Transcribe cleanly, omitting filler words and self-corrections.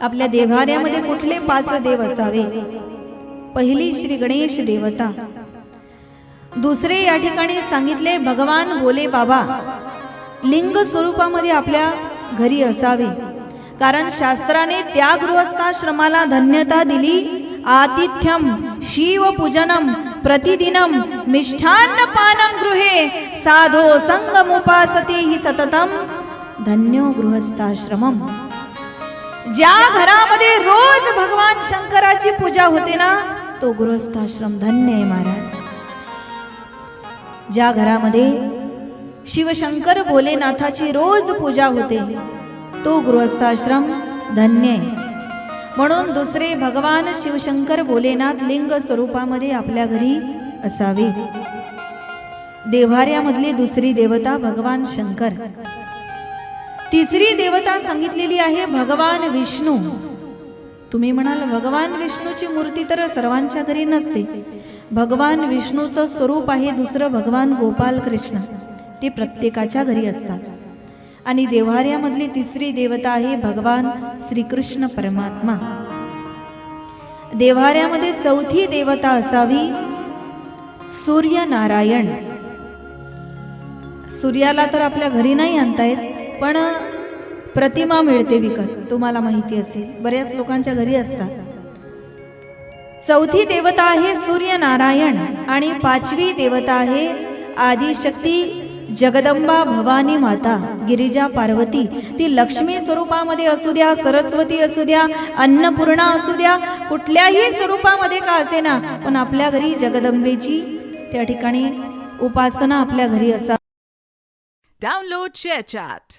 आपल्या देव्हाऱ्यामध्ये कुठले 5 देव असावे? पहिली श्री गणेश देवता, दुसरे या ठिकाणी सांगितले भगवान भोले बाबा लिंग स्वरूपामध्ये आपल्या घरी असावे, कारण शास्त्राने त्या गृहस्थाश्रमाला धन्यता दिली. आतिथ्यम शिवपूजनम प्रतिदिनम मिष्ठान्न पानम गृहे साधो संगमुपासते हि सततम धन्यो गृहस्थाश्रमम. ज्या घरामध्ये रोज भगवान शंकराची पूजा होते ना, तो गृहस्थाश्रम धन्य आहे महाराज. ज्या घरामध्ये शिवशंकर भोलेनाथाची रोज पूजा होते, तो गृहस्थाश्रम धन्य आहे. म्हणून दुसरे भगवान शिवशंकर भोलेनाथ लिंग स्वरूपामध्ये आपल्या घरी असावे. देव्हाऱ्यामधली दुसरी देवता भगवान शंकर. तिसरी देवता सांगितलेली आहे भगवान विष्णू. तुम्ही म्हणाल भगवान विष्णूची मूर्ती तर सर्वांच्या घरी नसते. भगवान विष्णूचं स्वरूप आहे दुसरं भगवान गोपाल कृष्ण, ते प्रत्येकाच्या घरी असतात. आणि देव्हाऱ्यामधली तिसरी देवता आहे भगवान श्रीकृष्ण परमात्मा. देव्हाऱ्यामध्ये चौथी देवता असावी सूर्यनारायण. सूर्याला तर आपल्या घरी नाही आणता येत, पण प्रतिमा मिळते विकत, तुम्हाला माहिती असेल, बऱ्याच लोकांच्या घरी असतात. चौथी देवता आहे सूर्यनारायण आणि 5वी देवता आहे आदिशक्ती जगदंबा भवानी माता गिरिजा पार्वती. ती लक्ष्मी स्वरूपामध्ये असू द्या, सरस्वती असू द्या, अन्नपूर्णा असू द्या, कुठल्याही स्वरूपामध्ये का असेना, पण आपल्या घरी जगदंबेची त्या ठिकाणी उपासना आपल्या घरी असा. Download ShareChat.